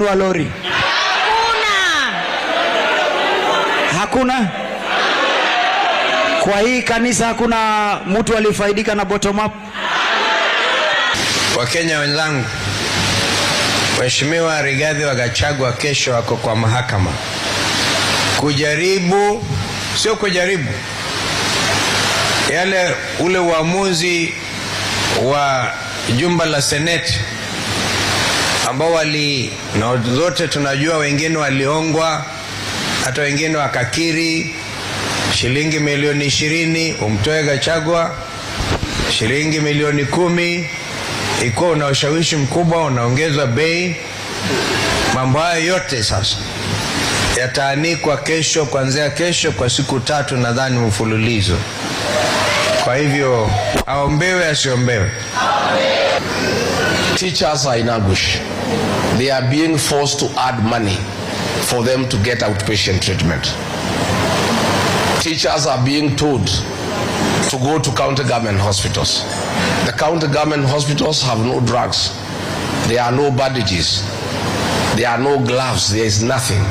wa lori. Hakuna. Kwa hii kanisa hakuna mtu alifaidika na bottom up. Wakenya wenzangu, Mheshimiwa Rigathi wa Gachagua kesho wako kwa mahakama kujaribu, sio kujaribu, yale ule uamuzi wa jumba la Seneti ambao na zote tunajua wengine waliongwa, hata wengine wakakiri shilingi milioni 20 umtoe Gachagua, shilingi milioni 10 iko na ushawishi mkubwa, unaongezwa bei. Mambo hayo yote sasa yataanikwa kesho, kuanzia kesho kwa siku 3 nadhani mfululizo. Kwa hivyo aombewe asiombewe. Teachers are in ambush. They are being forced to add money for them to get outpatient treatment. Teachers are being told to go to county government hospitals. The county government hospitals have no drugs. There are no bandages. There are no gloves. There is nothing.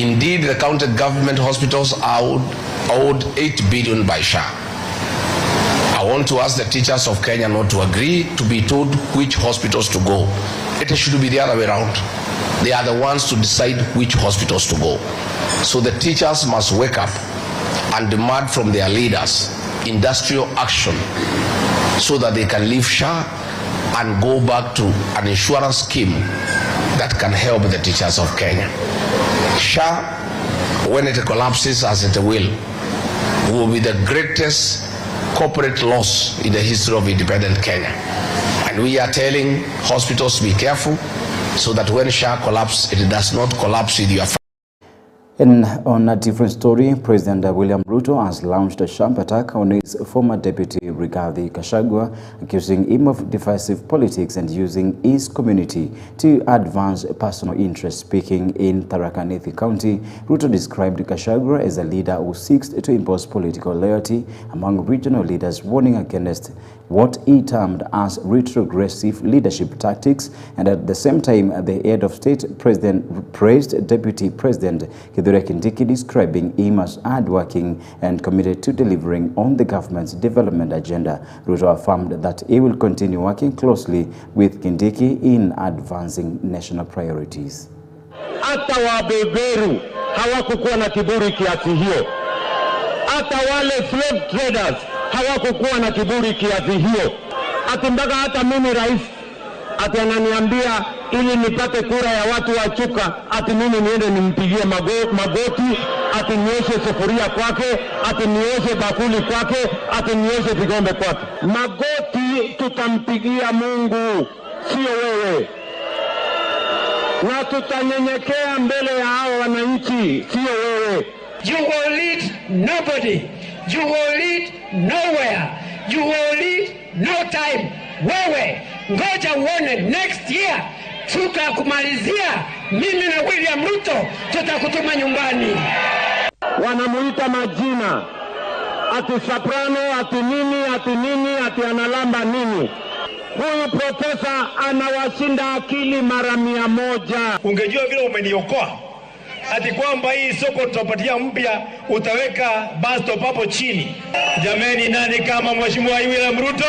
Indeed, the county government hospitals are owed 8 billion by SHA. I want to ask the teachers of Kenya not to agree to be told which hospitals to go. It should be the other way around. They are the ones to decide which hospitals to go. So the teachers must wake up and demand from their leaders industrial action so that they can leave SHA and go back to an insurance scheme that can help the teachers of Kenya. SHA, when it collapses as it will be the greatest corporate loss in the history of independent Kenya. And we are telling hospitals to be careful so that when SHA collapses, it does not collapse with your. And on a different story, President William Ruto has launched a sharp attack on his former deputy Rigathi Gachagua, accusing him of divisive politics and using his community to advance personal interests. Speaking in Tharaka Nithi County, Ruto described Gachagua as a leader who seeks to impose political loyalty among regional leaders, warning against what he termed as retrogressive leadership tactics. And at the same time, the head of state president praised Deputy President Kindiki, describing him as hardworking and committed to delivering on the government's development agenda. Ruto affirmed that he will continue working closely with Kindiki in advancing national priorities. Hata wabeberu hawakukuwa na kiburi kiasi hiyo. Hata wale slave traders hawakukuwa na kiburi kiasi hiyo. Ati mpaka hata mimi rais ati ananiambia ili nipate kura ya watu wa Chuka, ati mimi niende nimpigie magoti, ati nioshe sufuria kwake, ati nioshe bakuli kwake, ati nioshe vikombe kwake. Magoti tutampigia Mungu, sio wewe. Na tutanyenyekea mbele ya hao wananchi, sio wewe. You will lead nobody. You will lead nowhere. You will lead no time. Wewe ngoja uone next year tutakumalizia. Mimi na William Ruto tutakutuma nyumbani. Wanamuita majina, ati soprano, ati nini, ati analamba nini. Huyu profesa anawashinda akili mara 100. Ungejua vile umeniokoa. Ati kwamba hii soko tutapatia mpya, utaweka bus stop hapo chini. Jameni, nani kama Mheshimiwa William Ruto?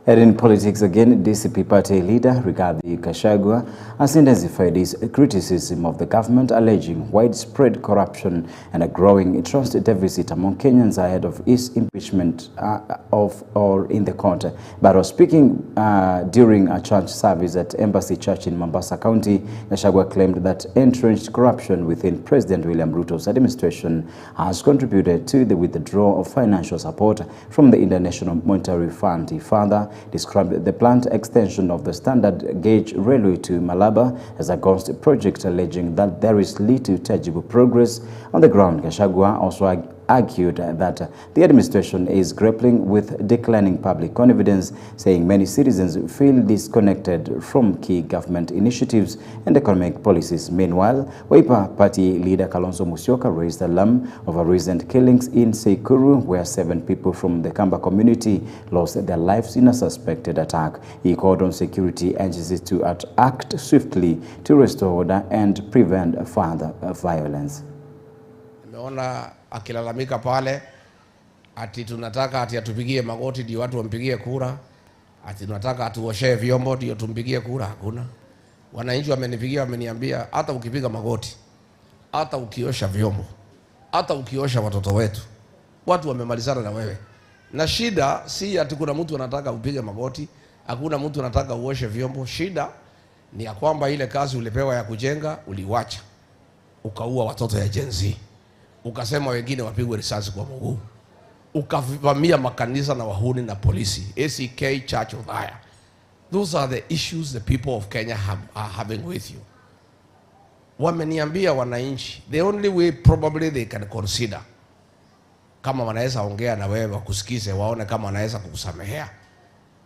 And in politics again, DCP party leader Rigathi Gachagua has intensified his criticism of the government, alleging widespread corruption and a growing trust deficit among Kenyans ahead of his impeachment in the court. But was speaking during a church service at Embassy Church in Mombasa County, Gachagua claimed that entrenched corruption within President William Ruto's administration has contributed to the withdrawal of financial support from the International Monetary Fund. He further described the planned extension of the standard gauge railway to Malaba as a ghost project, alleging that there is little tangible progress on the ground. Gachagua also argued that the administration is grappling with declining public confidence, saying many citizens feel disconnected from key government initiatives and economic policies. Meanwhile, Wiper Party leader Kalonzo Musyoka raised alarm over recent killings in Sekuru, where 7 people from the Kamba community lost their lives in a suspected attack. He called on security agencies to act swiftly to restore order and prevent further violence. Nimeona akilalamika pale ati tunataka ati atupigie magoti ndio watu wampigie kura, ati tunataka atuoshe vyombo ndio tumpigie kura. Hakuna. Wananchi wamenipigia, wameniambia hata ukipiga magoti, hata ukiosha vyombo, hata ukiosha watoto wetu, watu wamemalizana na wewe. Na shida si ati kuna mtu anataka upige magoti, hakuna mtu anataka uoshe vyombo. Shida ni ya kwamba ile kazi ulipewa ya kujenga uliwacha, ukaua watoto ya Gen Z, ukasema wengine wapigwe risasi kwa mguu, ukavamia makanisa na wahuni na polisi, ACK Church of Fire. Those are the issues the people of Kenya are having with you. Wameniambia wananchi, the only way probably they can consider, kama wanaweza ongea na wewe wakusikize, waone kama wanaweza kukusamehea,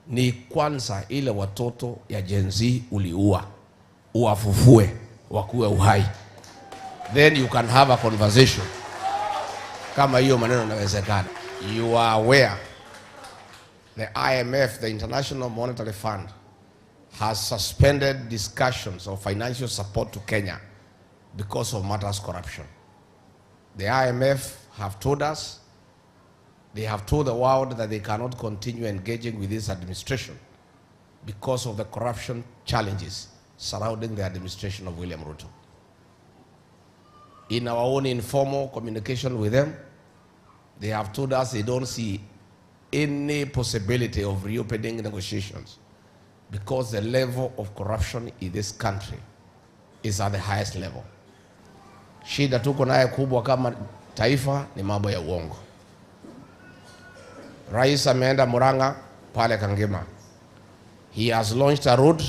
ni kwanza ile watoto ya Gen Z uliua, uwafufue wakuwe uhai, then you can have a conversation kama hiyo maneno yanawezekana. You are aware the IMF, the International Monetary Fund, has suspended discussions of financial support to Kenya because of matters corruption. The IMF have told us, they have told the world that they cannot continue engaging with this administration because of the corruption challenges surrounding the administration of William Ruto. In our own informal communication with them, they have told us they don't see any possibility of reopening negotiations because the level of corruption in this country is at the highest level. Shida tuko naye kubwa kama taifa ni mambo ya uongo. Rais ameenda Murang'a pale Kangema. He has launched a road.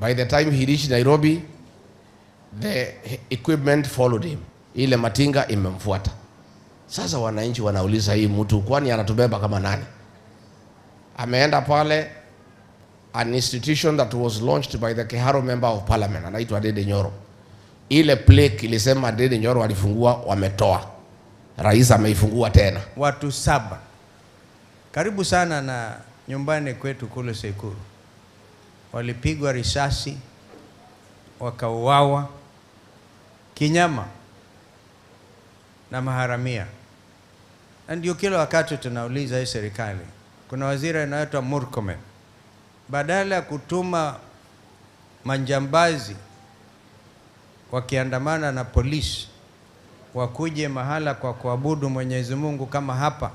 By the time he reached Nairobi, the equipment followed him. Ile matinga imemfuata. Sasa wananchi wanauliza hii mtu kwani anatubeba kama nani? Ameenda pale an institution that was launched by the Keharo member of parliament, anaitwa Dede Nyoro. Ile plaque ilisema Dede Nyoro alifungua, wametoa. Rais ameifungua tena. Watu 7 karibu sana na nyumbani kwetu kule Sekuru walipigwa risasi, wakauawa kinyama na maharamia. Na ndio kila wakati tunauliza hii serikali, kuna waziri anaitwa Mormimg, badala ya kutuma manjambazi wakiandamana na polisi wakuje mahala kwa kuabudu Mwenyezi Mungu kama hapa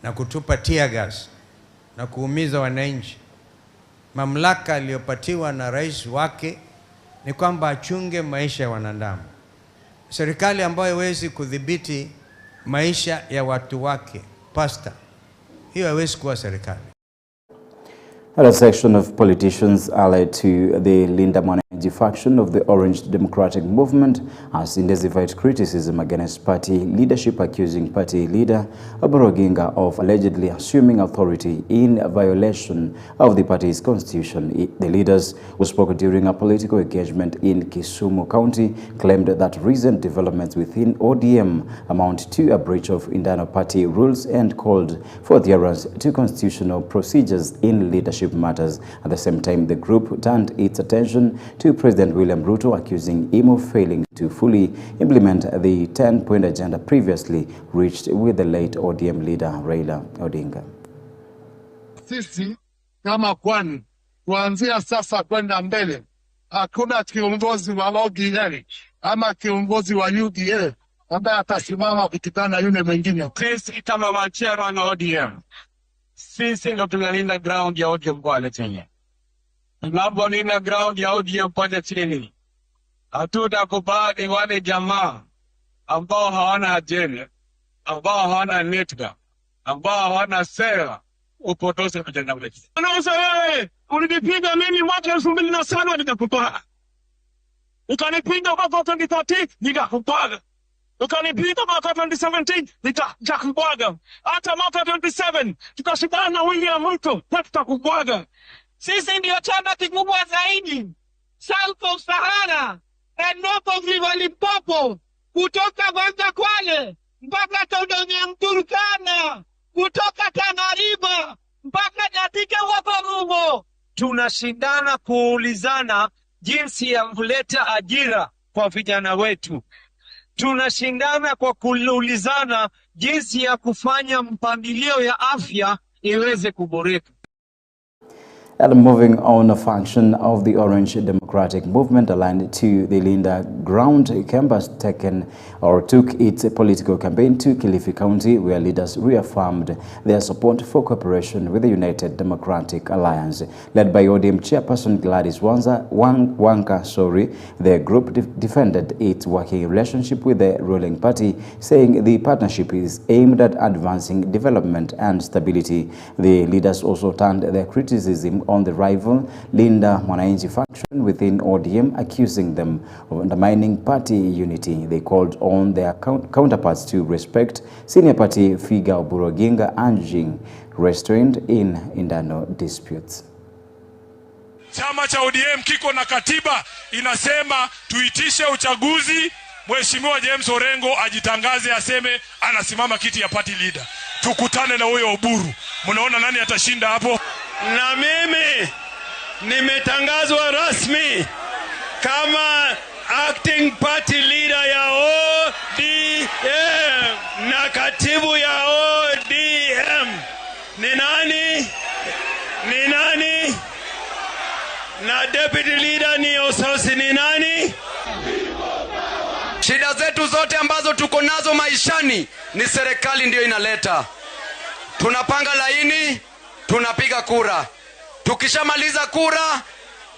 na kutupa tear gas na kuumiza wananchi, mamlaka aliyopatiwa na rais wake ni kwamba achunge maisha ya wanadamu. Serikali ambayo haiwezi kudhibiti maisha ya watu wake, pasta, hiyo haiwezi kuwa serikali. A section of politicians allied to the Linda Mwananchi faction of the Orange Democratic Movement has intensified criticism against party leadership, accusing party leader Oburu Oginga of allegedly assuming authority in violation of the party's constitution. The leaders, who spoke during a political engagement in Kisumu County, claimed that recent developments within ODM amount to a breach of internal party rules and called for adherence to constitutional procedures in leadership matters. At the same time, the group turned its attention to President William Ruto, accusing him of failing to fully implement the 10-point agenda previously reached with the late ODM leader Raila Odinga. Sisi kama kwani kuanzia sasa kwenda mbele hakuna kiongozi wa ODM ama kiongozi wa UDA ambaye atasimama kukutana yule mwingine. Sisi kama machera na ODM, sisi ndo tunalinda ground ya ODM pale chini. Tunapolinda ground ya ODM pale chini, hatutakubali wale jamaa ambao hawana ajenda, ambao hawana network, ambao hawana sera upotoshe ajenda yetu. Unaweza wewe ulinipiga mimi mwaka 2007 nikakupa. Ukanipiga kwa 2013 nikakupa. Ukanipita mwaka 2017 nitakubwaga. Hata mwaka 27 tutashindana na William Ruto na tutakubwaga. Sisi ndio chama kikubwa zaidi South of Sahara and North of River Limpopo, kutoka Banda Kwale mpaka Tondoni Turkana, kutoka Tanariba mpaka Nyatike Waparumo. Tunashindana kuulizana jinsi ya kuleta ajira kwa vijana wetu. Tunashindana kwa kuulizana jinsi ya kufanya mpangilio ya afya iweze kuboreka. And moving on, a function of the Orange Democratic Movement aligned to the Linda ground campus took its political campaign to Kilifi County, where leaders reaffirmed their support for cooperation with the United Democratic Alliance. Led by ODM chairperson Gladys Wanka, the group defended its working relationship with the ruling party, saying the partnership is aimed at advancing development and stability. The leaders also turned their criticism on the rival Linda Mwananchi faction within ODM, accusing them of undermining party unity. They called on their counterparts to respect senior party figure Oburu Oginga, urging restraint in internal disputes. Chama cha ODM kiko na katiba inasema tuitishe uchaguzi, Mheshimiwa James Orengo ajitangaze aseme anasimama kiti ya party leader. Tukutane na huyo Oburu. Mnaona nani atashinda hapo? Na mimi nimetangazwa rasmi kama acting party leader ya ODM na katibu ya ODM. Ni nani? Na deputy leader ni Ososi ni nani? Shida zetu zote ambazo tuko nazo maishani ni serikali ndio inaleta. Tunapanga laini, tunapiga kura. Tukishamaliza kura,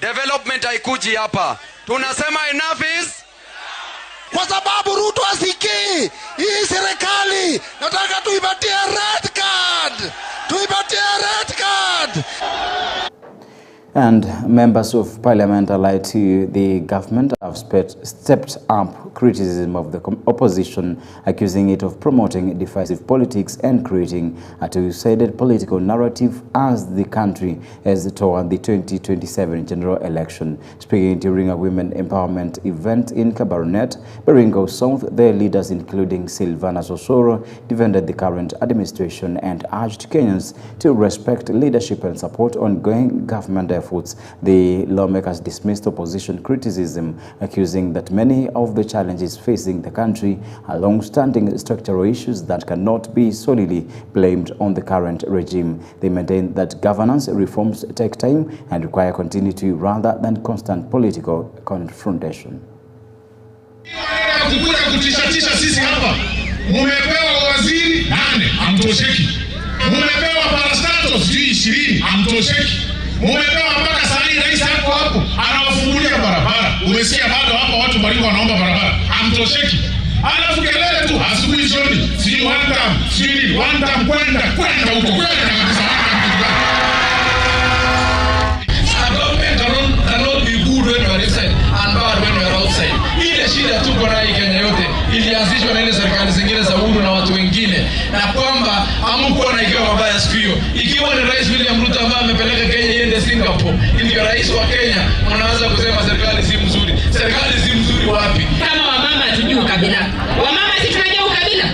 development haikuji hapa. Tunasema enough is, kwa sababu Ruto asikii hii serikali. Nataka tuipatie red card. And members of parliament allied to the government have stepped up criticism of the opposition, accusing it of promoting divisive politics and creating a two-sided political narrative as the country heads toward the 2027 general election. Speaking during a women empowerment event in Kabarnet, Baringo South, their leaders, including Silvana Sosoro, defended the current administration and urged Kenyans to respect leadership and support ongoing government efforts. The lawmakers dismissed opposition criticism, accusing that many of the challenges facing the country are long-standing structural issues that cannot be solely blamed on the current regime. They maintain that governance reforms take time and require continuity rather than constant political confrontation. Mumepewa waziri 8, hamtosheki. Mumepewa parastato 20, hamtosheki. Mumepewa mpaka sahii rais hapo anawafungulia barabara. Umesikia bado hapa watu Baringo wanaomba barabara. Hamtosheki. Alafu kelele tu asubuhi jioni. Si one time kwenda huko kwenda kabisa. Government cannot be good when you are inside and bad when you are outside. Ile shida tuko nayo Kenya yote ilianzishwa na ile serikali zingine za uhuru na watu wengine, na kwamba hamkuwa na ikiwa mabaya siku hiyo. Ikiwa ni Rais William Ruto ambaye amepeleka Kenya iende Singapore, ndio rais wa Kenya, mnaanza kusema serikali si mzuri. Serikali si mzuri wapi? Kama wamama hatujui ukabila. Wamama si tunajua ukabila.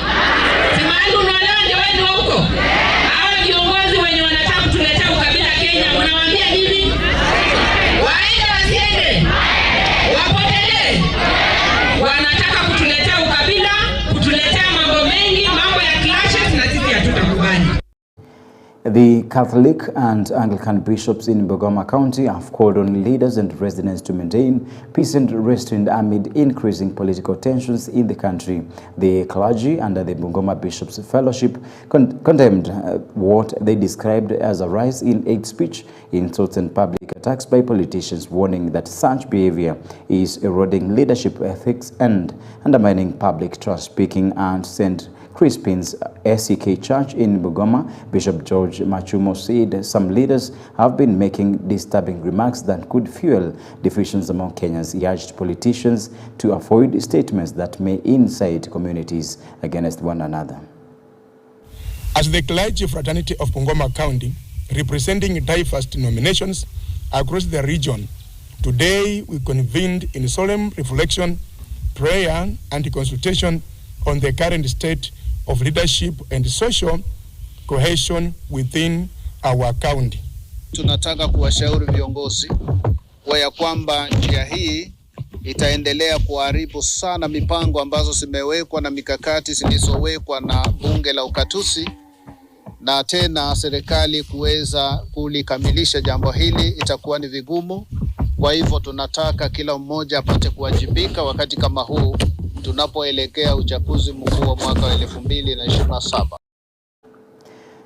Si mahali unaelewa ndio wewe ni huko. Hao viongozi wenye wanataka kutuletea ukabila Kenya, mnawaambia nini? Waende wasiende? Wapotelee? Wanataka kutuletea ukabila, kutuletea mambo mengi, mambo ya clashes, na sisi hatutakubali. The Catholic and Anglican bishops in Bungoma County have called on leaders and residents to maintain peace and restraint amid increasing political tensions in the country. The clergy under the Bungoma Bishops Fellowship condemned what they described as a rise in hate speech, insults and public attacks by politicians, warning that such behavior is eroding leadership ethics and undermining public trust. Speaking at St. Crispin's SCK Church in Bungoma, Bishop George Machumo said some leaders have been making disturbing remarks that could fuel divisions among Kenyans. He urged politicians to avoid statements that may incite communities against one another. As the clergy fraternity of Bungoma County, representing diverse denominations across the region, today we convened in solemn reflection, prayer, and consultation on the current state of leadership and social cohesion within our county. Tunataka kuwashauri viongozi ya kwamba njia hii itaendelea kuharibu sana mipango ambazo zimewekwa na mikakati zilizowekwa na bunge la ukatusi, na tena serikali kuweza kulikamilisha jambo hili itakuwa ni vigumu. Kwa hivyo tunataka kila mmoja apate kuwajibika wakati kama huu tunapoelekea uchaguzi mkuu wa mwaka wa 2027.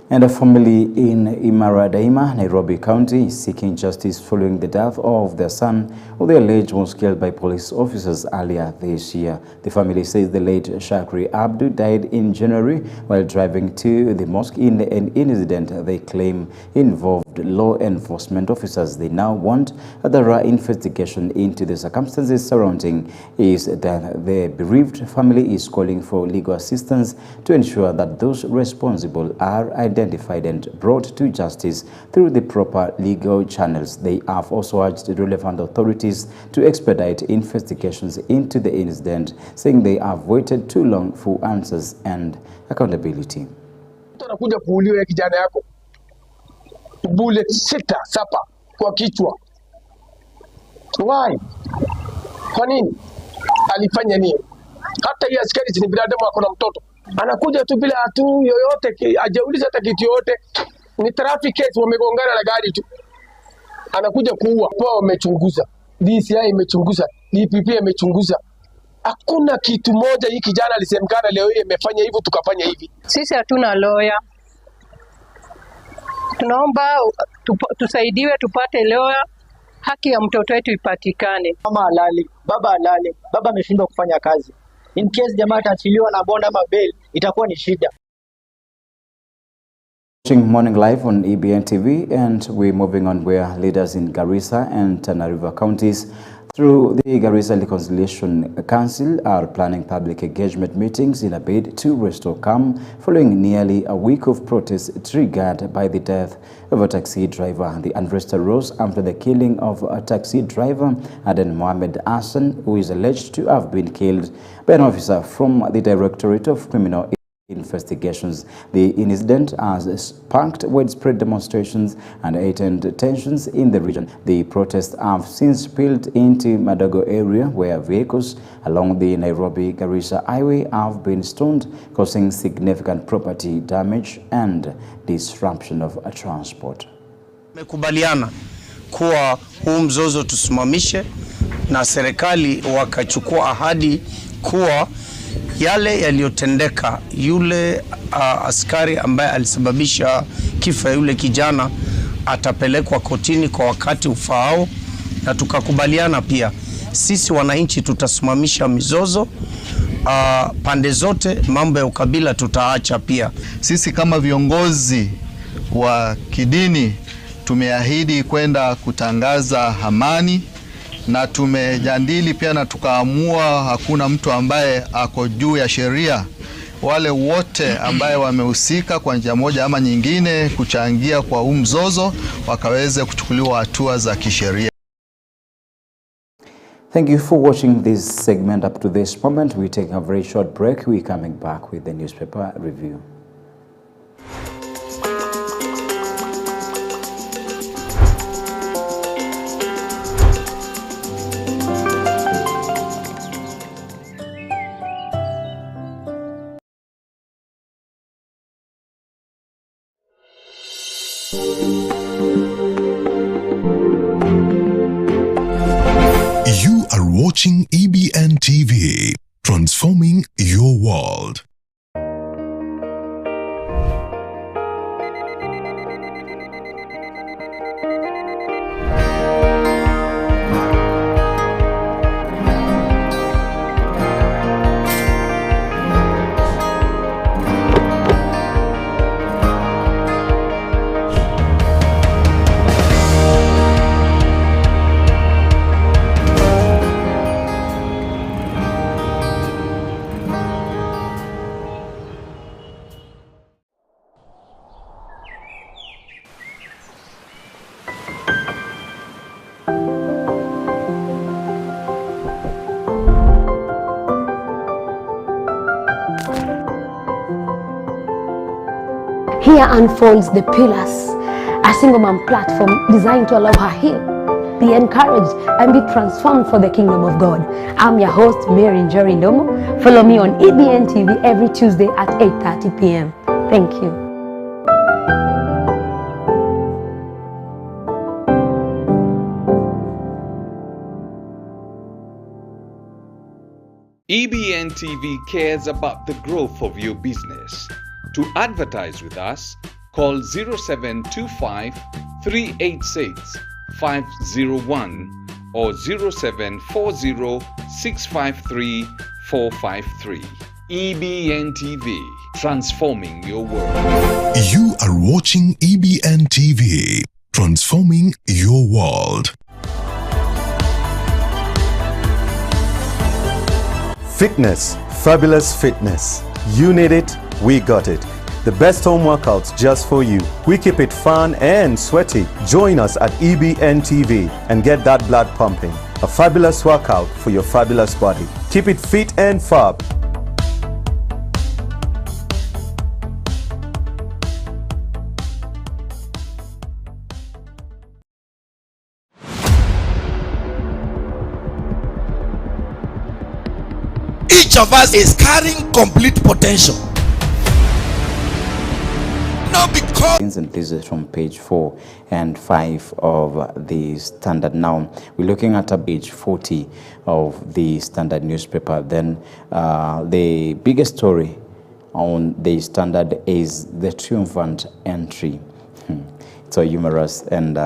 And a family in Imaradaima, Nairobi County, is seeking justice following the death of their son, who they allege was killed by police officers earlier this year. The family says the late Shakri Abdu died in January while driving to the mosque in an incident they claim involved law enforcement officers. They now want a thorough investigation into the circumstances surrounding his death. The bereaved family is calling for legal assistance to ensure that those responsible are identified and brought to justice through the proper legal channels. They have also urged relevant authorities to expedite investigations into the incident, saying they have waited too long for answers and accountability. Anakuja kuuliwa kijana yako bullet 6-7 kwa kichwa. Why? Kwa nini? Alifanya nini? Hata hii askari ni binadamu, ako na mtoto. Anakuja tu bila hatu yoyote, hajauliza hata kitu yote. Ni traffic case, wamegongana na gari tu. Anakuja kuua. Kwa wamechunguza. DCI imechunguza, DPP imechunguza. Hakuna kitu moja hii kijana alisemekana leo hii amefanya hivyo tukafanya hivi. Sisi hatuna lawyer. Tunaomba tusaidiwe tupate lawyer, haki ya mtoto wetu ipatikane. Mama halali, baba halali, baba ameshindwa kufanya kazi. In case jamaa ataachiliwa na bond ama bail, itakuwa ni shida. Watching Morning Live on EBN TV, and we're moving on where leaders in Garissa and Tana River counties through the Garissa Reconciliation Council are planning public engagement meetings in a bid to restore calm following nearly a week of protests triggered by the death of a taxi driver. The unrest arose after the killing of a taxi driver, Aden Mohamed Hassan, who is alleged to have been killed by an officer from the Directorate of Criminal Investigations. The incident has sparked widespread demonstrations and heightened tensions in the region. The protests have since spilled into Madago area, where vehicles along the Nairobi-Garissa highway have been stoned, causing significant property damage and disruption of transport. Tumekubaliana kuwa huu mzozo tusimamishe, na serikali wakachukua ahadi kuwa yale yaliyotendeka yule askari ambaye alisababisha kifo yule kijana atapelekwa kotini kwa wakati ufaao, na tukakubaliana pia sisi wananchi tutasimamisha mizozo pande zote. Mambo ya ukabila tutaacha pia. Sisi kama viongozi wa kidini tumeahidi kwenda kutangaza amani, na tumejadili pia na tukaamua hakuna mtu ambaye ako juu ya sheria. Wale wote ambaye wamehusika kwa njia moja ama nyingine kuchangia kwa huu mzozo wakaweze kuchukuliwa hatua za kisheria. Thank you for watching this segment. Up to this moment, we take a very short break. We're coming back with the newspaper review. You are watching EBN TV, transforming your world. Here unfolds the pillars, a single mom platform designed to allow her heal, be encouraged, and be transformed for the kingdom of God. I'm your host, Mary Njeri Ndomo. Follow me on EBN TV every Tuesday at 8:30 p.m. Thank you. EBN TV cares about the growth of your business. To advertise with us, call 0725 386 501 or 0740 653 453. EBN TV, transforming your world. You are watching EBN TV, transforming your world. Fitness, fabulous fitness. You need it, we got it. The best home workouts just for you. We keep it fun and sweaty. Join us at EBN TV and get that blood pumping. A fabulous workout for your fabulous body. Keep it fit and fab. Each of us is carrying complete potential. Not because. And this is from page 4 and 5 of the Standard. Now we're looking at page 40 of the Standard newspaper. Then the biggest story on the Standard is the triumphant entry. So humorous, and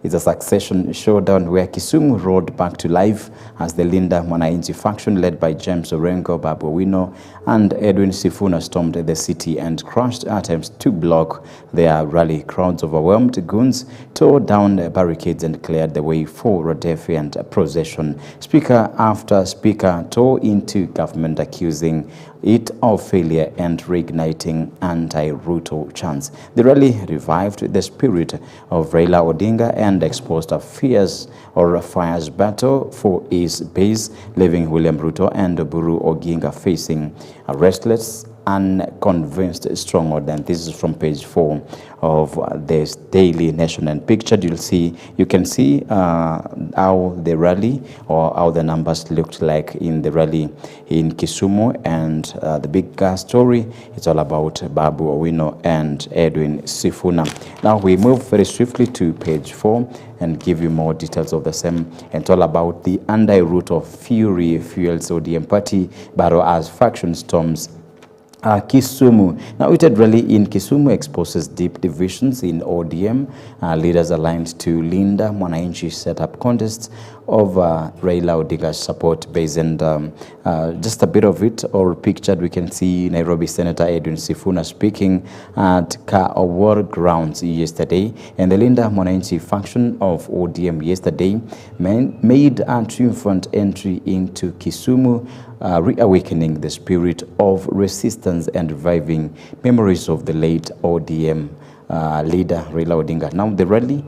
it's a succession showdown where Kisumu roared back to life as the Linda Mwananchi faction led by James Orengo, Babu Owino and Edwin Sifuna stormed the city and crushed attempts to block their rally. Crowds overwhelmed goons, tore down the barricades and cleared the way for a defiant procession. Speaker after speaker tore into government, accusing it of failure and reigniting anti-Ruto chants. The rally revived the spirit of Raila Odinga and exposed a fierce battle for his base, leaving William Ruto and Oburu Oginga facing a restless, unconvinced stronghold. And this is from page 4 of this Daily Nation. And pictured, you can see how the rally or how the numbers looked like in the rally in Kisumu. And the big story, it's all about Babu Owino and Edwin Sifuna. Now we move very swiftly to page 4 and give you more details of the same. And it's all about the anti-Ruto fury fuels ODM party battle as faction storms Kisumu. Now, heated rally in Kisumu exposes deep divisions in ODM. Leaders aligned to Linda Mwananchi set up contests of Raila Odinga's support base. And just a bit of it, or pictured, we can see Nairobi Senator Edwin Sifuna speaking at War grounds yesterday. And the Linda Mwananchi faction of ODM yesterday made a triumphant entry into Kisumu, reawakening the spirit of resistance and reviving memories of the late ODM leader Raila Odinga. Now the rally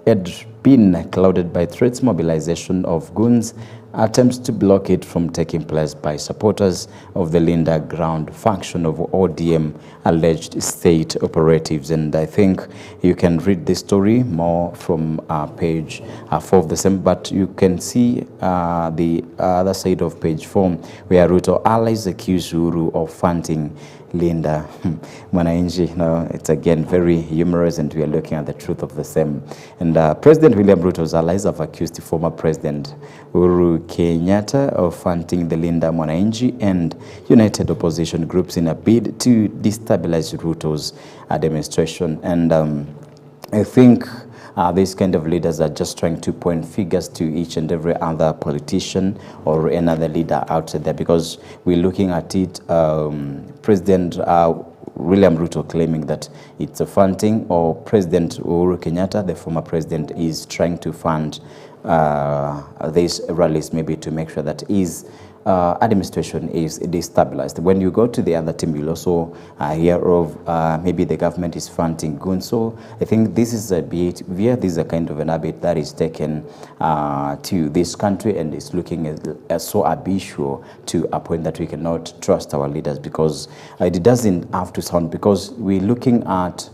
had been clouded by threats, mobilization of goons, attempts to block it from taking place by supporters of the Linda ground faction of ODM alleged state operatives. And I think you can read this story more from page 4 of the same, but you can see the other side of page 4 where Ruto allies accuse Uhuru of funding Linda Mwananchi. Now, it's again very humorous, and we are looking at the truth of the same. And President William Ruto's allies have accused the former President Uhuru Kenyatta of funding the Linda Mwananchi and united opposition groups in a bid to destabilize Ruto's administration. And I think these kind of leaders are just trying to point fingers to each and every other politician or another leader out there, because we're looking at it, President William Ruto claiming that it's a funding, or President Uhuru Kenyatta, the former president, is trying to fund these rallies, maybe to make sure that his administration is destabilized. When you go to the other team, you'll also hear of maybe the government is fronting goons. So I think this is a behavior, this is a kind of an habit that is taken to this country, and is looking as so habitual to a point that we cannot trust our leaders, because it doesn't have to sound, because we're looking at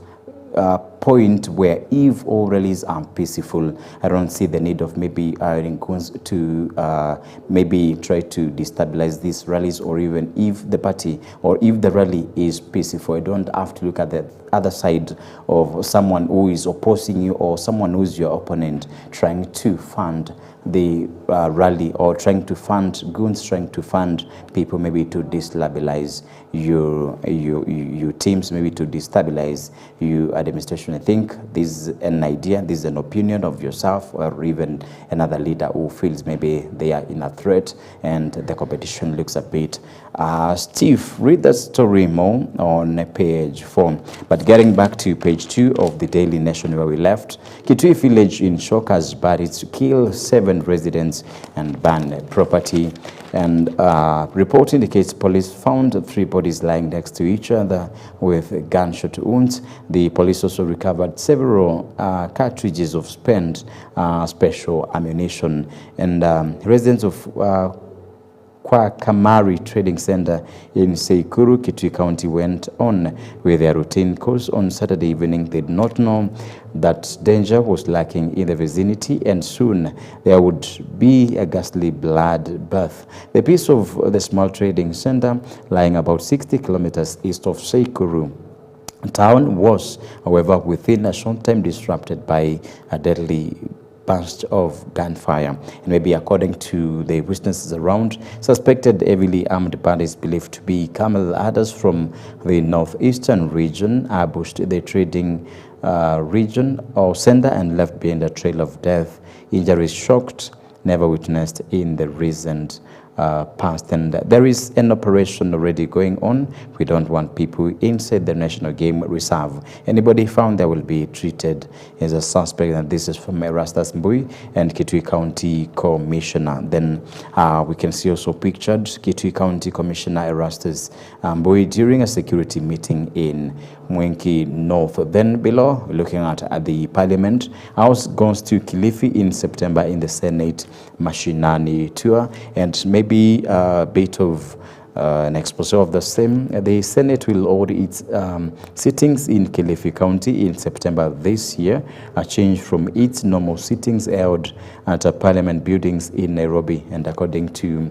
point where if all rallies are peaceful, I don't see the need of maybe hiring goons to maybe try to destabilize these rallies, or even if the party or if the rally is peaceful, I don't have to look at the other side of someone who is opposing you or someone who's your opponent trying to fund the rally, or trying to fund goons, trying to fund people maybe to destabilize your teams, maybe to destabilize your administration. I think this is an idea, this is an opinion of yourself, or even another leader who feels maybe they are in a threat and the competition looks a bit stiff. Read the story more on page 4. But getting back to page 2 of the Daily Nation where we left, Kitui village in shock as bandits kill 7 residents and burn property. And report indicates police found 3 bodies lying next to each other with gunshot wounds. The police also recovered several cartridges of spent special ammunition. And residents of Kamari Trading Center in Seikuru, Kitui County, went on with their routine course on Saturday evening. They did not know that danger was lurking in the vicinity, and soon there would be a ghastly bloodbath. The piece of the small trading center, lying about 60 kilometers east of Seikuru town, was, however, within a short time disrupted by a deadly burst of gunfire. And maybe according to the witnesses around, suspected heavily armed bandits believed to be camel herders from the northeastern region ambushed the trading region or center and left behind a trail of death, injuries, shocked, never witnessed in the recent past. And there is an operation already going on. We don't want people inside the National Game Reserve. Anybody found there will be treated as a suspect. And this is from Erastus Mbui and Kitui County Commissioner. Then we can see also pictured Kitui County Commissioner Erastus Mbui during a security meeting in Mwenki North. Then below, looking at the Parliament House goes to Kilifi in September in the Senate Mashinani tour, and maybe a bit of an expose of the same. The Senate will hold its sittings in Kilifi County in September this year, a change from its normal sittings held at Parliament buildings in Nairobi. And according to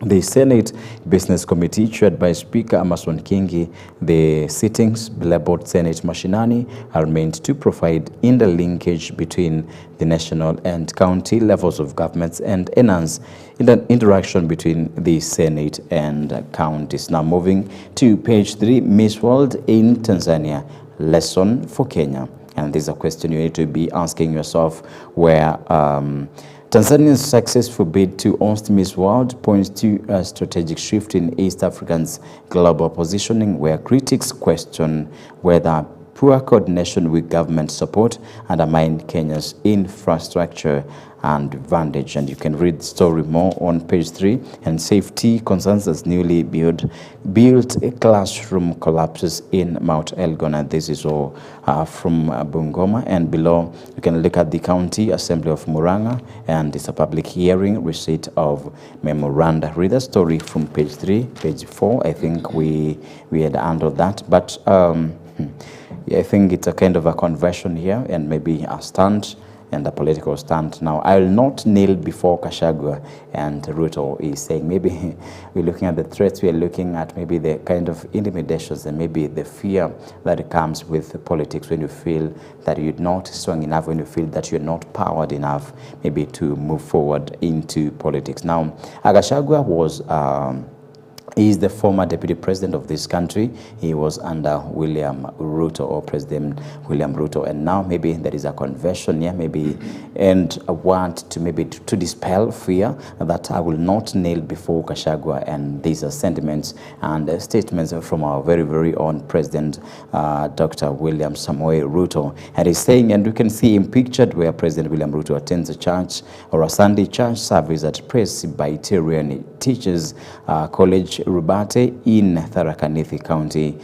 the Senate Business Committee, chaired by Speaker Amason Kingi, the sittings labeled Senate Mashinani are meant to provide interlinkage between the national and county levels of governments and enhance interaction between the Senate and counties. Now moving to page 3, Miss World in Tanzania, lesson for Kenya. And this is a question you need to be asking yourself, where Tanzania's successful bid to host Miss World points to a strategic shift in East Africa's global positioning, where critics question whether poor coordination with government support undermine Kenya's infrastructure and advantage. And you can read the story more on page 3. And safety concerns as newly built classroom collapses in Mount Elgon. And this is all from Bungoma. And below, you can look at the County Assembly of Muranga, and it's a public hearing, receipt of memoranda. Read the story from page 3, page 4. I think we had handled that, but I think it's a kind of a conversion here, and maybe a stand and a political stand. Now, I will not kneel before Gachagua, and Ruto is saying maybe we're looking at the threats, we're looking at maybe the kind of intimidations and maybe the fear that comes with politics when you feel that you're not strong enough, when you feel that you're not powered enough maybe to move forward into politics. Now, Gachagua was He is the former deputy president of this country. He was under William Ruto, or President William Ruto, and now maybe there is a conversion here, maybe, and a want to maybe to dispel fear that I will not kneel before Gachagua. And these are sentiments and statements from our very, very own President, Dr. William Samoei Ruto. And he's saying, and we can see him pictured where President William Ruto attends a church or a Sunday church service at Presbyterian Teachers College Rubate in Tharaka Nithi County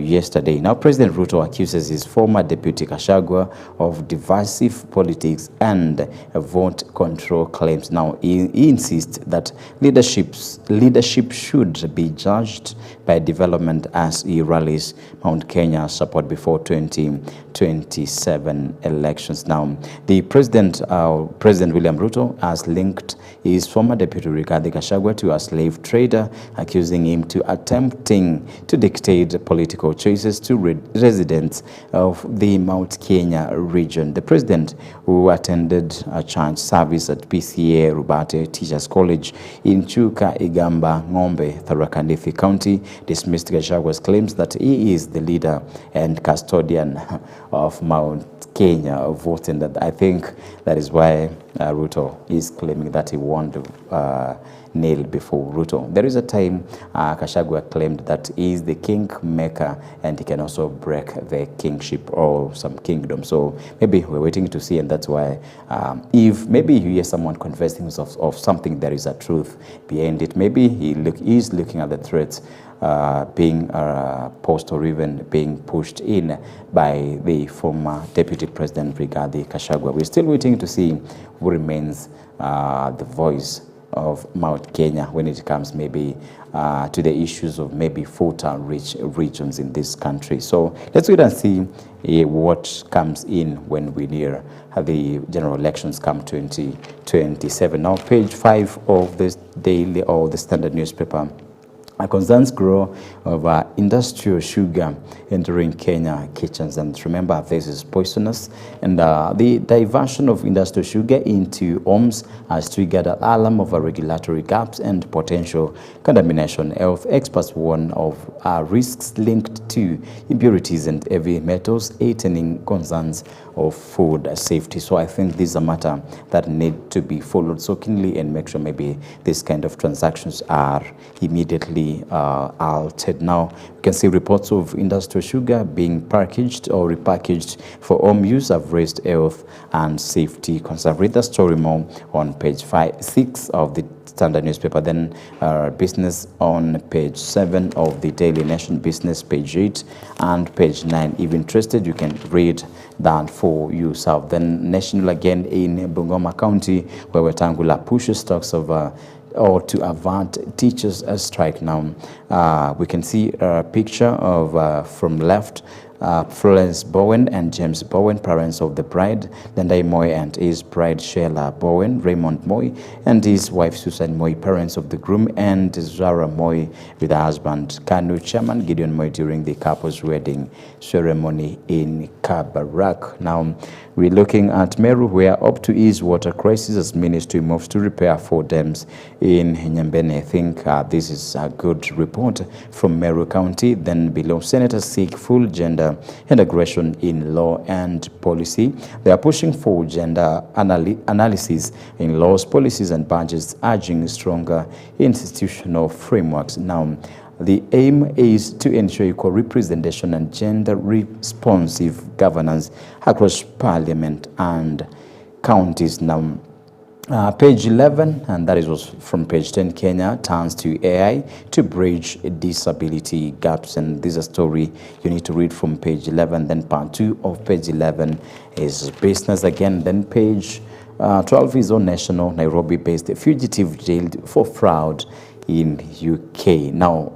yesterday. Now, President Ruto accuses his former deputy Gachagua of divisive politics and vote control claims. Now, he insists that leadership should be judged by development as he rallies Mount Kenya support before 2027 elections. Now, the President William Ruto has linked his former deputy Rigathi Gachagua to a slave trader, accusing him to attempting to dictate political choices to residents of the Mount Kenya region. The president, who attended a church service at PCA Rubate Teachers College in Chuka, Igamba, Ng'ombe, Tharaka Nithi County, dismissed Gachagua's claims that he is the leader and custodian of Mount Kenya voting. That I think that is why Ruto is claiming that he won the nail before Ruto. There is a time Gachagua claimed that he is the king maker and he can also break the kingship or some kingdom. So maybe we're waiting to see, and that's why if maybe you hear someone confessing of something, there is a truth behind it. Maybe he is looking at the threats being posed or even being pushed in by the former deputy president Rigathi Gachagua. We're still waiting to see who remains the voice of Mount Kenya when it comes maybe to the issues of maybe rich regions in this country. So let's wait and see what comes in when we near the general elections come 2027. Now, page 5 of this daily or the Standard newspaper. Concerns grow over industrial sugar entering Kenya kitchens. And remember, this is poisonous. And the diversion of industrial sugar into homes has triggered an alarm of regulatory gaps and potential contamination. Health experts warn of risks linked to impurities and heavy metals, heightening concerns of food safety. So I think this is a matter that need to be followed so keenly and make sure maybe this kind of transactions are immediately altered. Now, you can see reports of industrial sugar being packaged or repackaged for home use have raised health and safety concerns. Read the story more on page 6 of the Standard newspaper, then business on page 7 of the Daily Nation, business page 8 and page 9. If interested, you can read that for yourself. Then National again in Bungoma County, where Wetangula pushes talks of or to avert teachers' strike. Now, we can see a picture of from left Florence Bowen and James Bowen, parents of the bride, Landai Moy and his bride Sheila Bowen, Raymond Moy and his wife Susan Moy, parents of the groom, and Zara Moy with her husband Kanu Chairman Gideon Moy during the couple's wedding ceremony in Kabarak. Now, we're looking at Meru, where up to ease water crisis as ministry moves to repair 4 dams in Nyambene. I think this is a good report from Meru County. Then below, senators seek full gender integration in law and policy. They are pushing for gender analysis in laws, policies and budgets, urging stronger institutional frameworks. Now, the aim is to ensure equal representation and gender-responsive governance across Parliament and counties. Now, page 11, and that was from page 10, Kenya turns to AI to bridge disability gaps. And this is a story you need to read from page 11. Then part 2 of page 11 is business again. Then page 12 is on national, Nairobi-based fugitive jailed for fraud in UK. Now,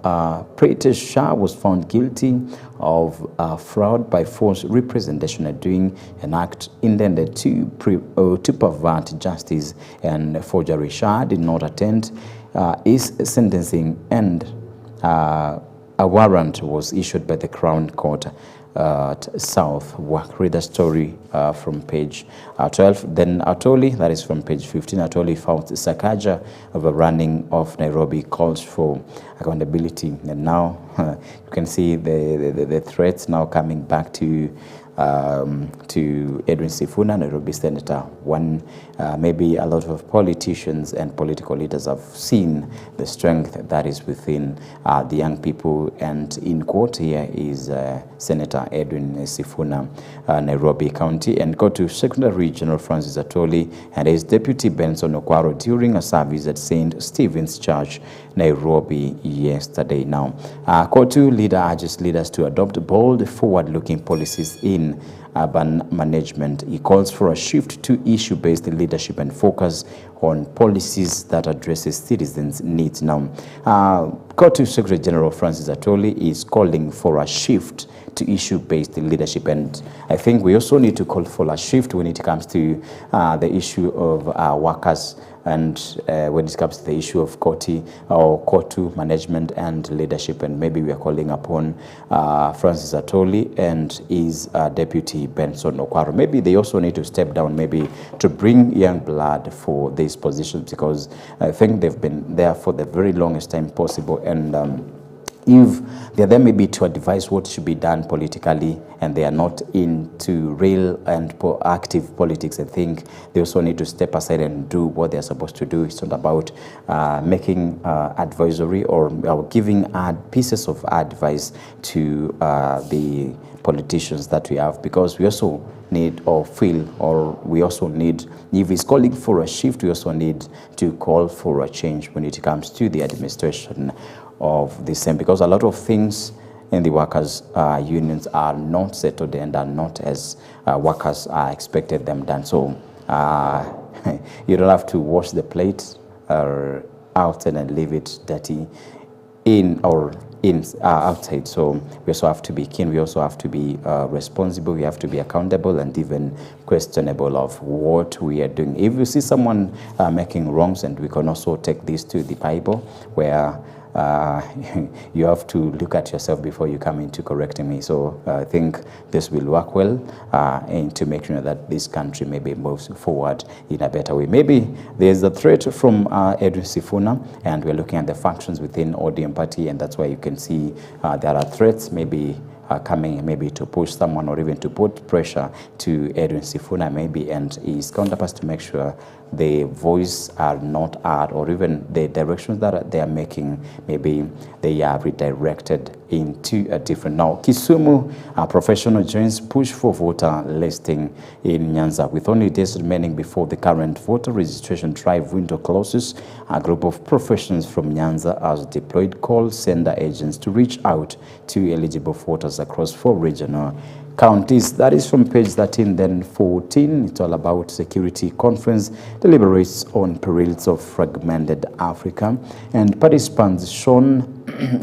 Preet Shah was found guilty of fraud by false representation and doing an act intended to pervert justice and forgery. Shah did not attend his sentencing, and a warrant was issued by the Crown Court South Work. Read the story from page 12. Then Atoli, that is from page 15. Atoli found Sakaja overrunning of Nairobi calls for accountability. And now you can see the threats now coming back to Edwin Sifuna, Nairobi Senator. One, maybe a lot of politicians and political leaders have seen the strength that is within the young people, and in court here is Senator Edwin Sifuna, Nairobi County. And go to Secretary General Francis Atoli and his Deputy Benson Okwaro during a service at St. Stephen's Church, Nairobi yesterday. Now, Kotu leader urges leaders to adopt bold, forward-looking policies in urban management. He calls for a shift to issue-based leadership and focus on policies that addresses citizens' needs. Now, Kotu Secretary General Francis Atoli is calling for a shift to issue-based leadership, and I think we also need to call for a shift when it comes to the issue of workers, and when it comes to the issue of Kotu management and leadership. And maybe we are calling upon Francis Atoli and his Deputy Benson Okwaro. Maybe they also need to step down, maybe to bring young blood for these positions, because I think they've been there for the very longest time possible. And if they're there maybe to advise what should be done politically, and they are not into real and active politics, I think they also need to step aside and do what they're supposed to do. It's not about making advisory or giving pieces of advice to the politicians that we have, because we also need or feel, or we also need, if it's calling for a shift, we also need to call for a change when it comes to the administration of the same, because a lot of things in the workers' unions are not settled and are not as workers are expected them done. So you don't have to wash the plate out and leave it dirty in or outside. So we also have to be keen, we also have to be responsible, we have to be accountable and even questionable of what we are doing. If you see someone making wrongs, and we can also take this to the Bible, where you have to look at yourself before you come into correcting me. So I think this will work well and to make sure that this country maybe moves forward in a better way. Maybe there's a threat from Edwin Sifuna, and we're looking at the factions within ODM party, and that's why you can see there are threats maybe coming maybe to push someone or even to put pressure to Edwin Sifuna maybe and his counterparts to make sure the voice are not heard, or even the directions that they are making, maybe they are redirected into a different. Now, Kisumu, a professional joins push for voter listing in Nyanza. With only days remaining before the current voter registration drive window closes, a group of professionals from Nyanza has deployed call center agents to reach out to eligible voters across 4 regional counties. That is from page 13. Then 14, it's all about security conference deliberates on perils of fragmented Africa, and participants shone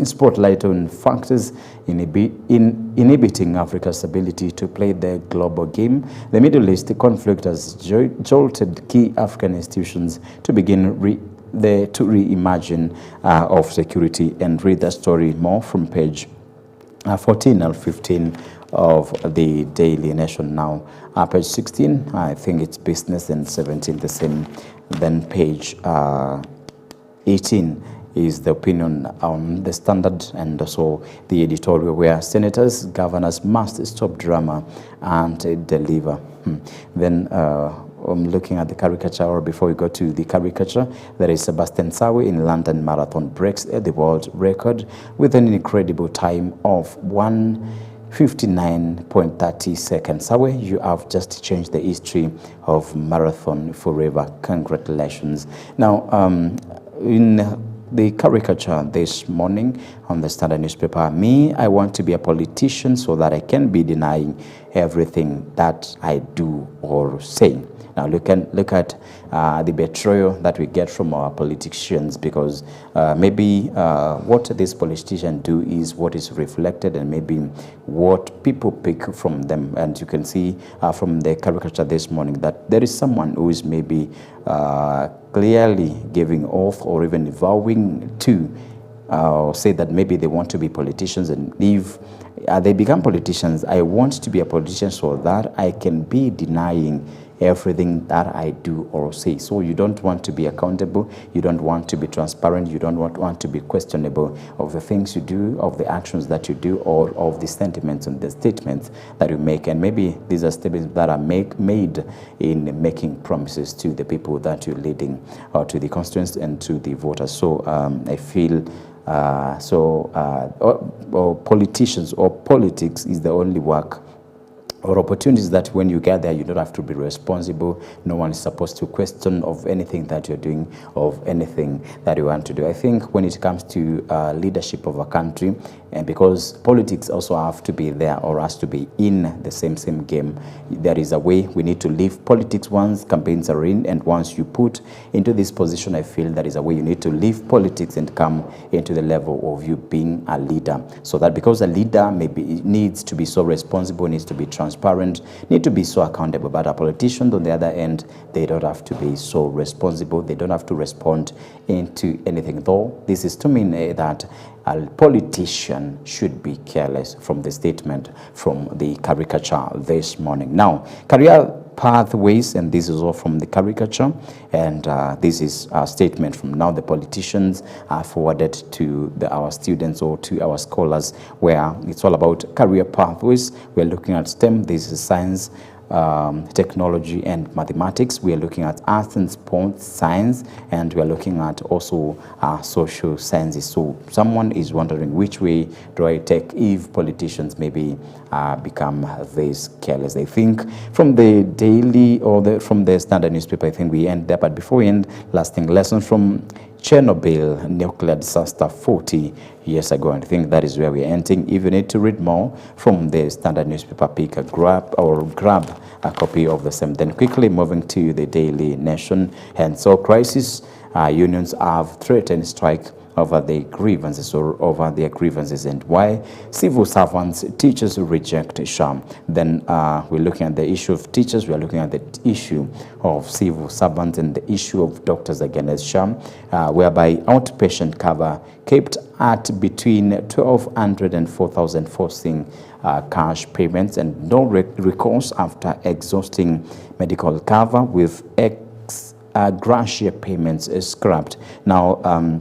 spotlight on factors inhibiting Africa's ability to play the global game. The Middle East conflict has jolted key African institutions to begin to reimagine of security. And read the story more from page 14 and 15 of the Daily Nation. Now, page 16, I think it's business, and 17 the same. Then page 18 is the opinion on the Standard, and also the editorial, where senators, governors must stop drama and deliver. Then I'm looking at the caricature, or before we go to the caricature, there is Sebastian Sawe in London Marathon breaks the world record with an incredible time of 1:59.30 seconds. Sawe, you have just changed the history of marathon forever. Congratulations. Now, in the caricature this morning on the Standard newspaper, I want to be a politician so that I can be denying everything that I do or say. Now look at the betrayal that we get from our politicians, because maybe what these politicians do is what is reflected, and maybe what people pick from them. And you can see from the caricature this morning that there is someone who is maybe clearly giving oath or even vowing to say that maybe they want to be politicians, and if they become politicians, I want to be a politician so that I can be denying everything that I do or say. So you don't want to be accountable, you don't want to be transparent, you don't want to be questionable of the things you do, of the actions that you do, or of the sentiments and the statements that you make. And maybe these are statements that are made in making promises to the people that you're leading, or to the constituents and to the voters. So I feel politicians or politics is the only work or opportunities that when you get there, you don't have to be responsible. No one is supposed to question of anything that you're doing, of anything that you want to do. I think when it comes to leadership of a country, and because politics also have to be there or has to be in the same game, there is a way we need to leave politics once campaigns are in, and once you put into this position, I feel there is a way you need to leave politics and come into the level of you being a leader. So that because a leader needs to be so responsible, needs to be transparent, need to be so accountable, but a politician on the other end, they don't have to be so responsible, they don't have to respond into anything. Though this is to mean that a politician should be careless from the statement from the caricature this morning. Now, career pathways, and this is all from the caricature, and this is a statement from now the politicians are forwarded to our students or to our scholars, where it's all about career pathways. We're looking at STEM, this is science, technology and mathematics. We are looking at arts and sports science, and we are looking at also social sciences. So someone is wondering, which way do I take if politicians maybe become this careless? I think from the daily or from the Standard newspaper, I think we end there. But before we end, lasting lesson from Chernobyl nuclear disaster 40 years ago. And I think that is where we're ending. If you need to read more from the Standard newspaper, pick a grab a copy of the same. Then quickly moving to the Daily Nation. And so crisis, unions have threatened strike over the grievances or over their grievances, and why civil servants, teachers reject SHA. Then we're looking at the issue of teachers, we're looking at the issue of civil servants, and the issue of doctors against SHA, whereby outpatient cover kept at between 1,200 and 4,000, forcing cash payments and no recourse after exhausting medical cover, with gratia payments scrapped. Now,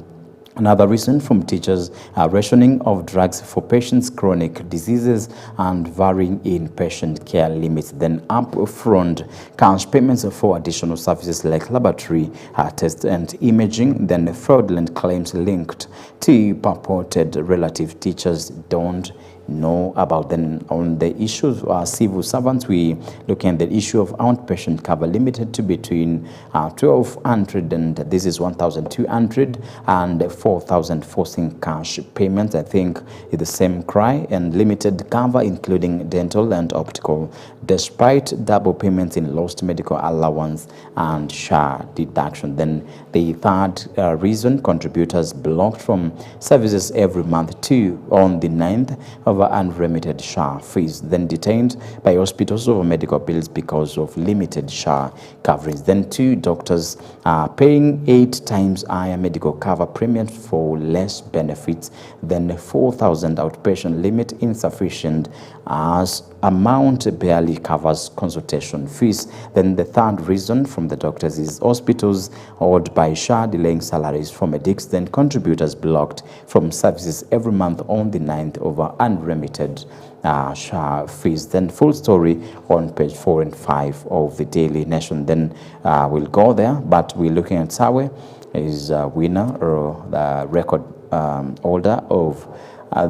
another reason from teachers, rationing of drugs for patients' chronic diseases and varying inpatient care limits. Then upfront cash payments for additional services like laboratory tests and imaging. Then fraudulent claims linked to purported relative teachers don't know about. Then on the issues of civil servants, we looking at the issue of outpatient cover limited to between 1,200 and this is 1,200 and 4,000, forcing cash payments. I think is the same cry, and limited cover including dental and optical, despite double payments in lost medical allowance and SHA deduction. Then the third reason, contributors blocked from services every month too on the 9th over unremitted SHA fees. Then detained by hospitals over medical bills because of limited SHA coverage. Then 2 doctors are paying 8 times higher medical cover premiums for less benefits. Then 4,000 outpatient limit insufficient as amount barely covers consultation fees. Then the third reason from the doctors is hospitals owed by SHA delaying salaries for medics. Then contributors blocked from services every month on the 9th over unremitted SHA fees. Then full story on page 4 and 5 of the Daily Nation. Then we'll go there, but we're looking at Sawe is a winner or the record holder of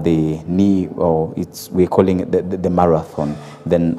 the knee, or we're calling it the marathon. Then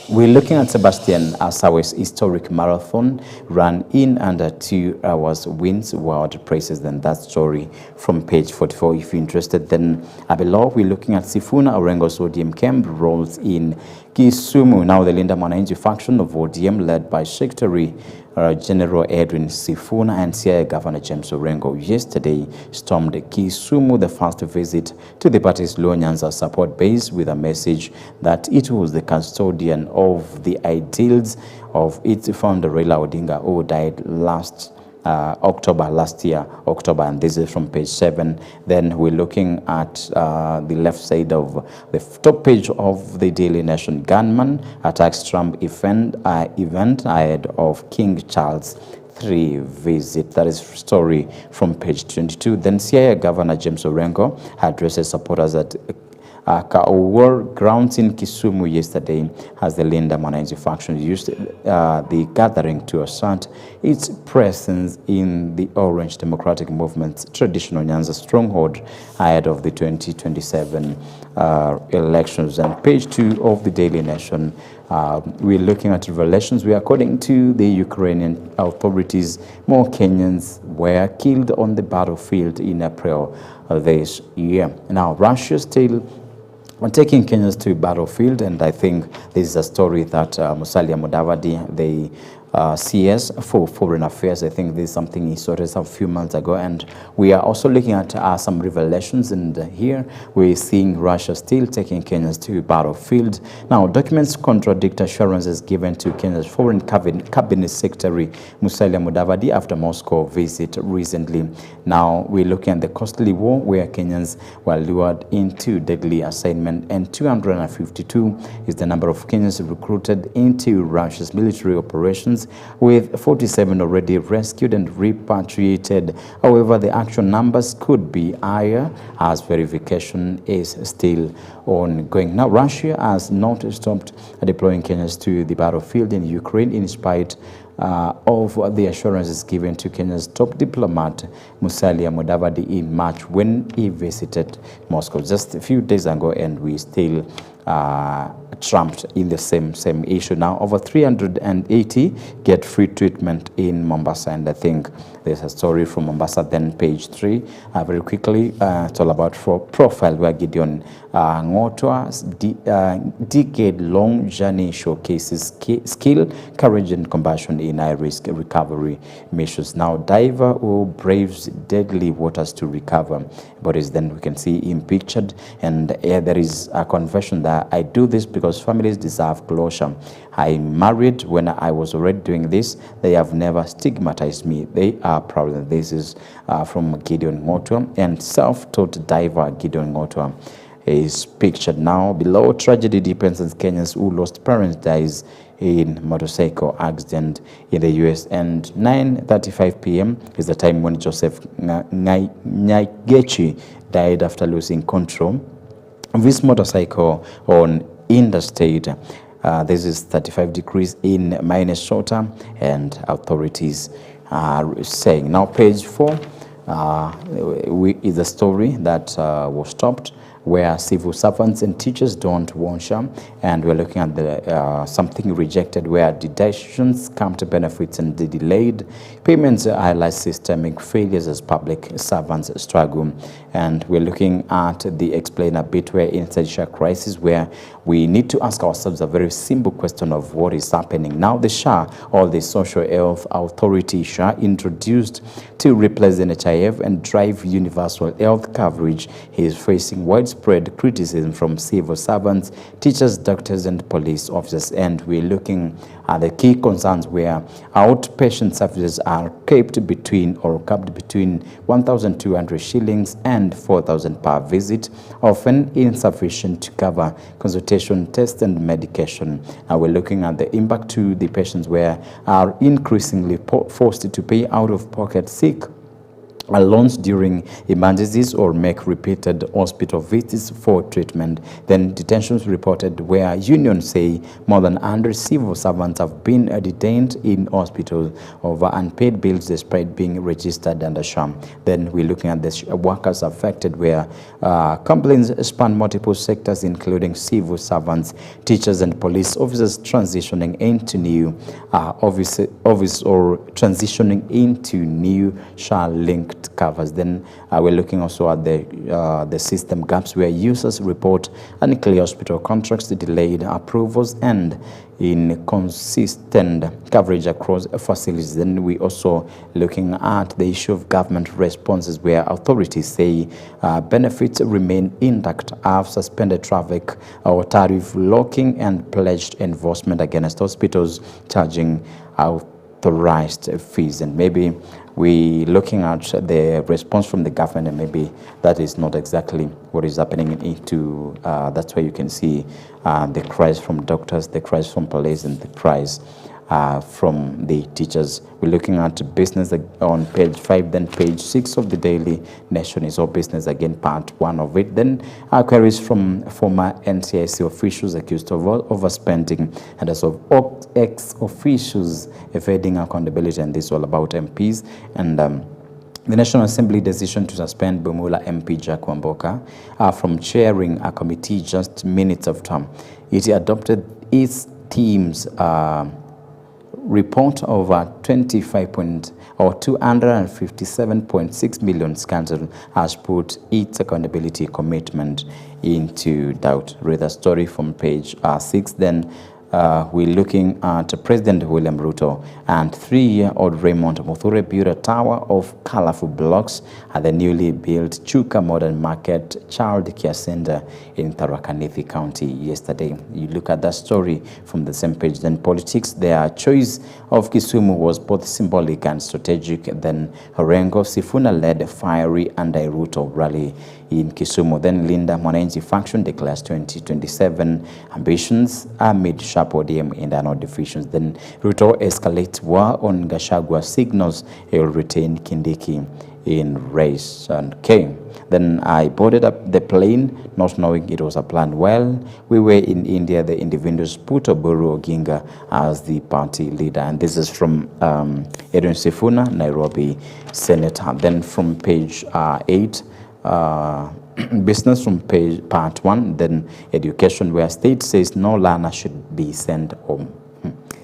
we're looking at Sebastian Sawe's historic marathon run in under 2 hours, wins world praises. Then that story from page 44 if you're interested. Then below we're looking at Sifuna Orengo's ODM camp rolls in Kisumu. Now the Linda Mwananchi faction of ODM, led by Secretary General Edwin Sifuna and CIA Governor James Orengo, yesterday stormed Kisumu, the first visit to the party's Luo Nyanza support base, with a message that it was the custodian of the ideals of its founder Raila Odinga, who died last October last year, October, and this is from page 7. Then we're looking at the left side of the top page of the Daily Nation. Gunman attacks Trump event ahead of King Charles III visit. That is story from page 22. Then Siaya Governor James Orengo addresses supporters at War grounds in Kisumu yesterday as the Linda Mwananchi faction used the gathering to assert its presence in the Orange Democratic Movement's traditional Nyanza stronghold ahead of the 2027 elections. And page 2 of the Daily Nation, we're looking at revelations where, according to the Ukrainian authorities, more Kenyans were killed on the battlefield in April this year. Now, Russia still taking Kenyans to battlefield, and I think this is a story that Musalia Mudavadi, the CS for Foreign Affairs, I think this is something he sorted a few months ago, and we are also looking at some revelations, and here we're seeing Russia still taking Kenyans to battlefield. Now, documents contradict assurances given to Kenya's Foreign Cabinet Secretary Musalia Mudavadi after Moscow visit recently. Now, we're looking at the costly war where Kenyans were lured into deadly assignment, and 252 is the number of Kenyans recruited into Russia's military operations, with 47 already rescued and repatriated. However, the actual numbers could be higher as verification is still ongoing. Now, Russia has not stopped deploying Kenyans to the battlefield in Ukraine in spite of the assurances given to Kenya's top diplomat Musalia Mudavadi in March when he visited Moscow just a few days ago, and we still trapped in the same issue. Now, over 380 get free treatment in Mombasa, and I think there's a story from Mombasa. Then page 3, very quickly, it's all about profile where Gideon Ngotoa's decade-long journey showcases skill, courage, and compassion in high-risk recovery missions. Now, diver who braves deadly waters to recover bodies. Then we can see him pictured, and there is a confession that I do this because families deserve closure. I married when I was already doing this. They have never stigmatized me. They are proud. This is from Gideon Ngotoa, and self-taught diver Gideon Ngotoa is pictured now. Below, tragedy depends on Kenyans who lost parents dies in motorcycle accident in the US. And 9:35 p.m. is the time when Joseph Nyaigechi died after losing control of his motorcycle on interstate. This is 35 degrees in Minnesota, and authorities are saying. Now, page 4 is a story that was stopped where civil servants and teachers don't want sham, and we're looking at the something rejected where deductions come to benefits and the delayed payments highlight systemic failures as public servants struggle. And we're looking at the explain a bit where inside SHA crisis, where we need to ask ourselves a very simple question of what is happening. Now, the SHA, or the Social Health Authority SHA, introduced to replace NHIF and drive universal health coverage, is facing widespread criticism from civil servants, teachers, doctors, and police officers. And we're looking at the key concerns where outpatient services are capped between 1,200 shillings and 4,000 per visit, often insufficient to cover consultation, tests, and medication. Now, we're looking at the impact to the patients where are increasingly forced to pay out of pocket sick loans during emergencies or make repeated hospital visits for treatment. Then detentions reported where unions say more than 100 civil servants have been detained in hospitals over unpaid bills despite being registered under SHAM. Then we're looking at the workers affected where complaints span multiple sectors including civil servants, teachers, and police officers transitioning into new transitioning into new SHA-linked covers. Then we're looking also at the system gaps where users report unclear hospital contracts, delayed approvals, and inconsistent coverage across facilities. Then we also looking at the issue of government responses where authorities say benefits remain intact, have suspended traffic or tariff locking, and pledged enforcement against hospitals charging out authorized fees. And maybe we looking at the response from the government, and maybe that is not exactly what is happening into that's why you can see the cries from doctors, the cries from police, and the cries from the teachers. We're looking at business on page 5, then page 6 of the Daily Nation is all business, again part 1 of it. Then queries from former NCIC officials accused of overspending, and as of ex-officials evading accountability, and this is all about MPs. And the National Assembly decision to suspend Bumula MP Jack Wamboka from chairing a committee just minutes after it adopted its team's report of 257.6 million scandal has put its accountability commitment into doubt. Read the story from page 6. Then we're looking at President William Ruto and 3-year-old Raymond Muthure built a tower of colorful blocks at the newly built Chuka Modern Market Child Care Center in Tharaka Nithi County yesterday. You look at that story from the same page. Then politics, their choice of Kisumu was both symbolic and strategic. Then Orengo Sifuna led a fiery anti-Ruto rally in Kisumu. Then Linda Mwananchi faction declares 2027 ambitions amid sharp ODM internal divisions. Then Ruto escalates war on Gachagua, signals he will retain Kindiki in race. Okay. Then I boarded up the plane, not knowing it was a plan. While we were in India, the individuals put Oburu Oginga as the party leader. And this is from Edwin Sifuna, Nairobi Senator. Then from page 8, business from page part 1, then education, where state says no learner should be sent home.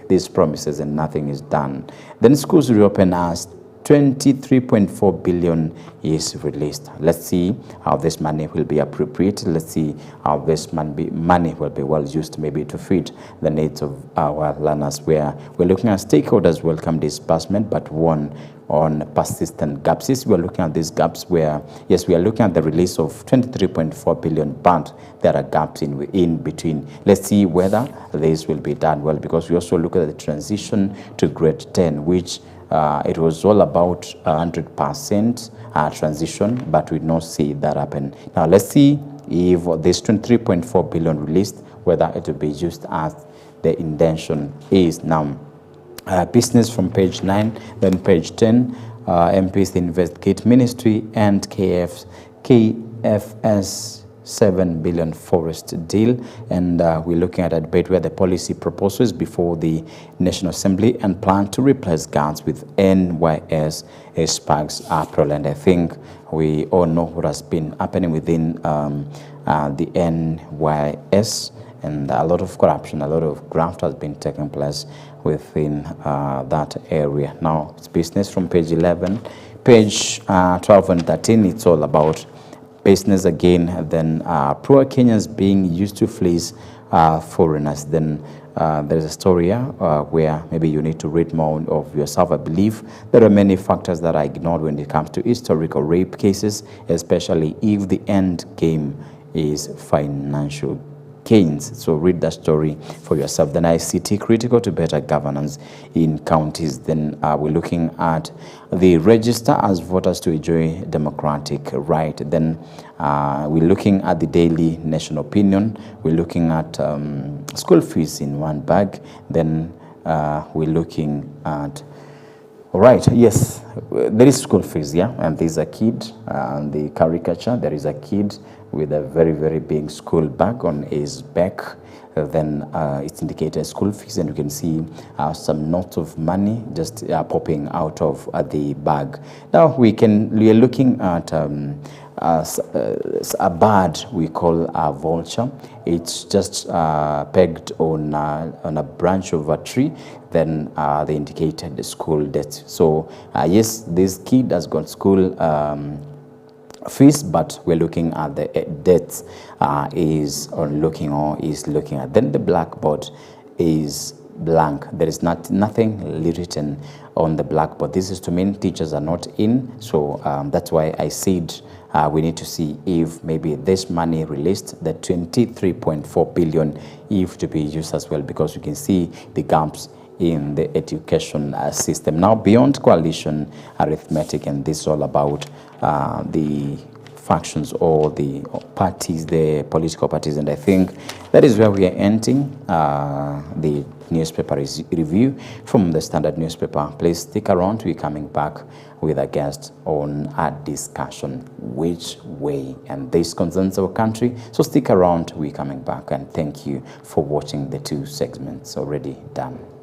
These promises and nothing is done. Then schools reopen as 23.4 billion is released. Let's see how this money will be appropriated. Let's see how this money will be well used, maybe to feed the needs of our learners, where we're looking at stakeholders welcome disbursement but warn on persistent gaps. Yes, we're looking at these gaps where, yes, we are looking at the release of 23.4 billion, but there are gaps in between. Let's see whether this will be done well, because we also look at the transition to grade 10, which it was all about 100% transition, but we don't see that happen. Now, let's see if this 23.4 billion released, whether it will be used as the intention is. Now, business from page 9, then page 10, MPs investigate ministry and KFS 7 billion forest deal. And we're looking at a debate where the policy proposals before the National Assembly and plan to replace guards with NYS sparks April. And I think we all know what has been happening within the NYS, and a lot of corruption, a lot of graft has been taking place within that area. Now, it's business from page 11. Page 12 and 13, it's all about business again. Then poor Kenyans being used to fleece foreigners. Then there's a story here where maybe you need to read more of yourself. I believe there are many factors that are ignored when it comes to historical rape cases, especially if the end game is financial gains. So read that story for yourself. Then ICT critical to better governance in counties. Then we're looking at the register as voters to enjoy democratic right. Then we're looking at the Daily Nation opinion. We're looking at school fees in one bag. Then we're looking at, all right, yes, there is school fees, yeah, and there's a kid, the caricature, there is a kid with a very, very big school bag on his back. Then it's indicated school fees, and you can see some notes of money just popping out of the bag. Now we are looking at a bird we call a vulture. It's just pegged on a branch of a tree. Then they indicated the school debt. So yes, this kid has got school fees, but we're looking at the debts is looking at. Then the blackboard is blank. There is nothing written on the blackboard. This is to mean teachers are not in. So that's why I said we need to see if maybe this money released, the 23.4 billion, if to be used as well, because you can see the gaps in the education system. Now, beyond coalition arithmetic, and this is all about the factions or the parties, the political parties, and I think that is where we are ending the newspaper review from the Standard newspaper. Please stick around. We're coming back with a guest on a discussion which way, and this concerns our country. So stick around. We're coming back, and thank you for watching the two segments already done.